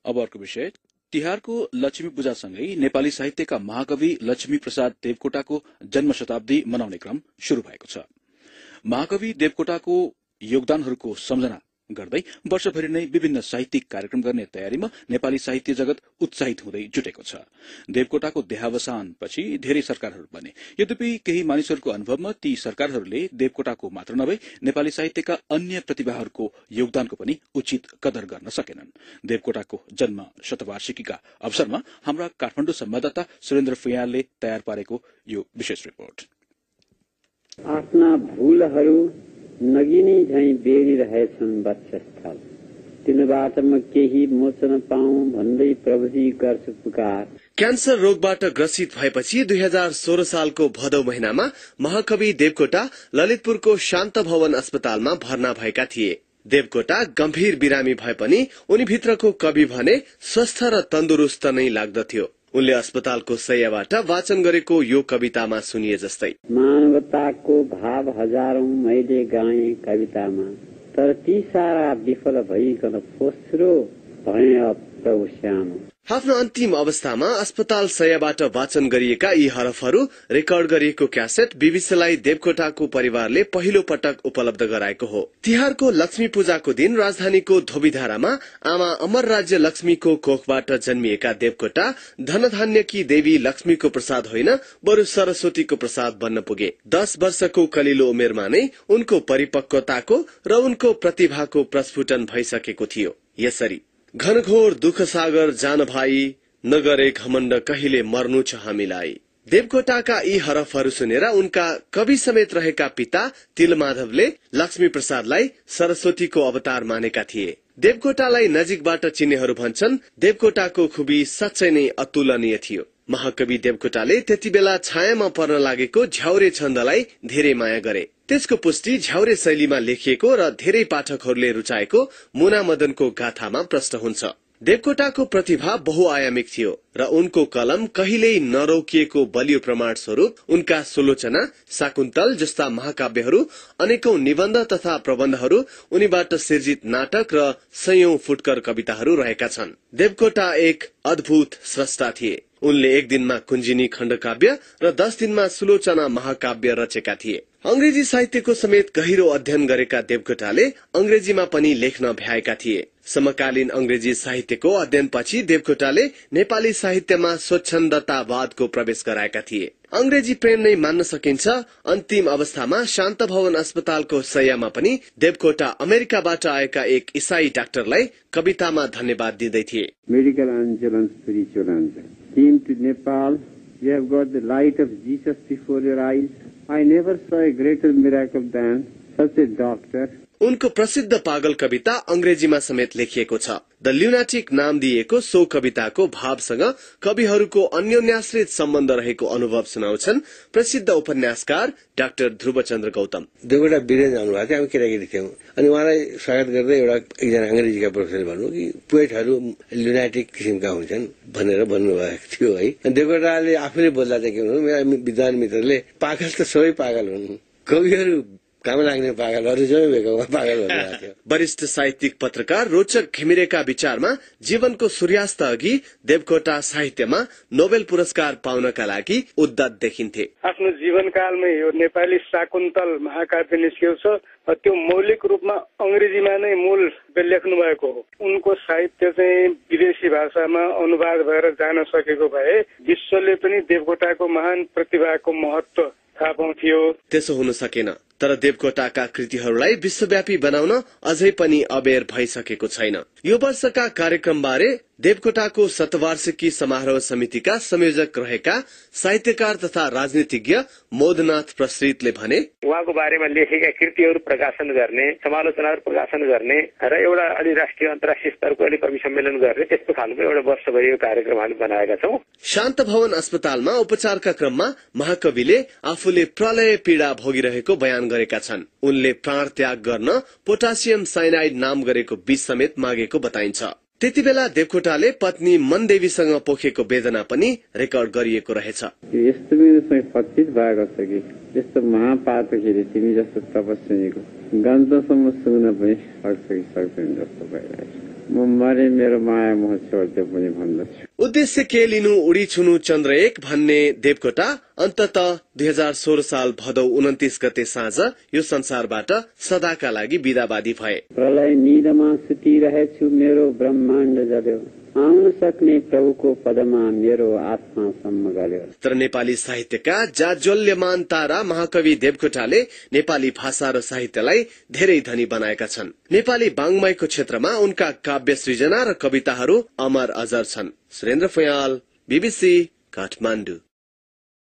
अब अर्को विषय, तिहारको लक्ष्मी पूजासँगै नेपाली साहित्यका महाकवि लक्ष्मी प्रसाद देवकोटाको जन्म शताब्दी मनाउने क्रम शुरू भएको छ। महाकवि देवकोटाको योगदानहरूको सम्झना गर्दै वर्षभरि नै विभिन्न साहित्यिक कार्यक्रम गर्ने तयारीमा नेपाली साहित्य जगत उत्साहित हुँदै जुटेको छ। देवकोटाको देहावसानपछि धेरै सरकारहरू बने, यद्यपि केही मानिसहरूको अनुभवमा ती सरकारहरूले देवकोटाको मात्र नभई नेपाली साहित्यका अन्य प्रतिभाहरूको योगदानको पनि उचित कदर गर्न सकेनन्। देवकोटाको जन्म शतवार्षिकीका अवसरमा हाम्रा काठमाडौँ संवाददाता सुरेन्द्र फुयालले तयार पारेको यो विशेष रिपोर्ट। आफ्ना भूलहरू नगिनी झैं बेरिरहेछन् वक्षस्थल, तिनबाट म केही मोचन पाऊँ भन्दै प्रभुजी गर्छु पुकार। क्यान्सर रोगबाट ग्रसित भएपछि 2016 सालको भदौ महिनामा महाकवि देवकोटा ललितपुरको शान्त भवन अस्पतालमा भर्ना भएका थिए। देवकोटा गम्भीर बिरामी भए पनि उनी भित्रको कवि भने स्वस्थ र तन्दुरुस्त नै लाग्दथ्यो। उनले अस्पतालको शय्याबाट वाचन गरेको यो कवितामा सुनिए जस्तै, मानवताको भाव हजारौं मैले गाएँ कवितामा, तर ती सारा विफल भइकन फोस्रो भए अब प्रभु श्याम। आफ्नो अन्तिम अवस्थामा अस्पताल शय्याबाट वाचन गरिएका यी हरफहरू रेकर्ड गरिएको क्यासेट बीबीसीलाई देवकोटाको परिवारले पहिलो पटक उपलब्ध गराएको हो। तिहारको लक्ष्मी पूजाको दिन राजधानीको धोबीधारामा आमा अमर राज्य लक्ष्मीको कोखबाट जन्मिएका देवकोटा धनधान्यकी देवी लक्ष्मीको प्रसाद होइन, बरु सरस्वतीको प्रसाद बन्न पुगे। 10 वर्षको कलिलो उमेरमा नै उनको परिपक्वताको र उनको प्रतिभाको प्रस्फुटन भइसकेको थियो। यसरी घनघोर दुःख सागर जान भाइ, नगरे घमण्ड कहिले मर्नु छ हामीलाई। देवकोटाका यी हरफहरू सुनेर उनका कवि समेत रहेका पिता तिलमाधवले लक्ष्मी प्रसादलाई सरस्वतीको अवतार मानेका थिए। देवकोटालाई नजिकबाट चिन्नेहरू भन्छन् देवकोटाको खुबी साँच्चै नै अतुलनीय थियो। महाकवि देवकोटाले त्यति बेला छायामा पर्न लागेको झ्याउरे छन्दलाई धेरै माया गरे। त्यसको पुष्टि झ्याउरे शैलीमा लेखिएको र धेरै पाठकहरूले रुचाएको मुना मदनको गाथामा प्रष्ट हुन्छ। देवकोटाको प्रतिभा बहुआयामिक थियो र उनको कलम कहिल्यै नरोकिएको बलियो प्रमाण स्वरूप उनका सुलोचना, शाकुन्तल जस्ता महाकाव्यहरू, अनेकौं निबन्ध तथा प्रबन्धहरू, उनीबाट सिर्जित नाटक र सयौं फुटकर कविताहरू रहेका छन्। देवकोटा एक अद्भुत स्रष्टा थिए। उनले एक दिनमा कुञ्जिनी खण्डकाव्य र 10 दिनमा सुलोचना महाकाव्य रचेका थिए। अंग्रेजी साहित्यको समेत गहिरो अध्ययन गरेका देवकोटाले अंग्रेजीमा पनि लेख्न भ्याएका थिए। समकालीन अंग्रेजी साहित्यको अध्ययनपछि देवकोटाले नेपाली साहित्यमा स्वच्छन्दतावादको प्रवेश गराएका थिए। अंग्रेजी प्रेम नै मान्न सकिन्छ। अन्तिम अवस्थामा शान्त भवन अस्पतालको शय्यामा पनि देवकोटा अमेरिकाबाट आएका एक ईसाई डाक्टरलाई कवितामा धन्यवाद दिँदै थिए। Medical angel and spiritual angel came to Nepal. You have got the light of Jesus before your eyes. I never saw a greater miracle than such a doctor. उनको प्रसिद्ध पागल कविता अंग्रेजीमा समेत लेखिएको छ। द ल्युनाटिक नाम दिएको सो कविताको भावसँग कविहरूको अन्योन्याश्रित सम्बन्ध रहेको अनुभव सुनाउँछन् प्रसिद्ध उपन्यासकार डाक्टर ध्रुवचन्द्र गौतम। देवकोटा विदेश आउनुभएको थियो, हामी केटाकेटी थियौं अनि उहाँलाई स्वागत गर्दै एकजना अंग्रेजीका प्रोफेसर भन्नु कि पोएटहरू ल्युनाटिक किसिमका हुन्छन् भनेर भन्नुभएको थियो है। देवकोटाले आफूले बोल्दा चाहिँ के भन्नु, मेरा विद्वान मित्रले पागल त सबै पागल हुन्, कविहरू काम लाग्ने पागलहरू जम्मै भेगमा पागल हुनुभएको थियो। वरिष्ठ साहित्यिक पत्रकार रोचक घिमिरेका विचारमा जीवनको सूर्यास्त अघि देवकोटा साहित्यमा नोबेल पुरस्कार पाउनका लागि उद्यत देखिन्थे। आफ्नो जीवनकालमै यो नेपाली शाकुन्तल महाकाव्य निस्किएको छ, त्यो मौलिक रूपमा अंग्रेजीमा नै मूल लेख्नु भएको हो। उनको साहित्य चाहिँ विदेशी भाषामा अनुवाद भएर जान सकेको भए विश्वले पनि देवकोटाको महान प्रतिभाको महत्व थाहा पाउँथ्यो। त्यसो हुन सकेन, तर देवकोटाका कृतिहरूलाई विश्वव्यापी बनाउन अझै पनि अबेर भइसकेको छैन। यो वर्षका कार्यक्रमबारे देवकोटाको शतवार्षिकी समारोह समितिका संयोजक रहेका साहित्यकार तथा राजनीतिज्ञ मोदनाथ प्रसृतले भने, उहाँको बारेमा लेखेका कृतिहरू प्रकाशन गर्ने, समालोचनाहरू प्रकाशन गर्ने र एउटा अलि राष्ट्रिय अन्तर्राष्ट्रिय स्तरको अलि कवि सम्मेलन गर्ने, त्यस्तो खालको एउटा वर्षभरिको कार्यक्रम हामी बनाएका छौं। शान्त भवन अस्पतालमा उपचारका क्रममा महाकविले आफूले प्रलय पीड़ा भोगिरहेको बयान गरेका छन्। उनले प्राण त्याग गर्न पोटासियम साइनाइड नाम गरेको विष समेत मागेको बताइन्छ। त्यति बेला देवकोटाले पत्नी मनदेवीसँग पोखेको वेदना पनि रेकर्ड गरिएको रहेछ। यस्तो मेरो पच्चित भएको छ कि यस्तो महापातखेरि तिमी जस्तो तपस्विनीको गन्धसम्म सुन्न पनि सक्छ कि सक्दैन जस्तो भइरहेछ। म मरे मेरो माया मोह छोड्दै पनि भन्दछु। उद्देश्य के लिनु उडी छुनु चन्द्र 1 भन्ने देवकोटा अन्तत 2016 साल भदौ 29 गते साँझ यो संसारबाट सदाका लागि बिदाबादी भए। प्रलय निदमा सुतिरहेछु मेरो ब्रह्माण्ड जल्यो, आउन सक्ने प्रभुको पदमा मेरो आत्मा सम्म गल्यो। तर नेपाली साहित्यका जाज्वल्यमान तारा महाकवि देवकोटाले नेपाली भाषा र साहित्यलाई धेरै धनी बनाएका छन्। नेपाली वाङ्मयको क्षेत्रमा उनका काव्य सृजना र कविताहरू अमर अजर छन्। सुरेन्द्र फयाल, BBC, काठमाडौँ।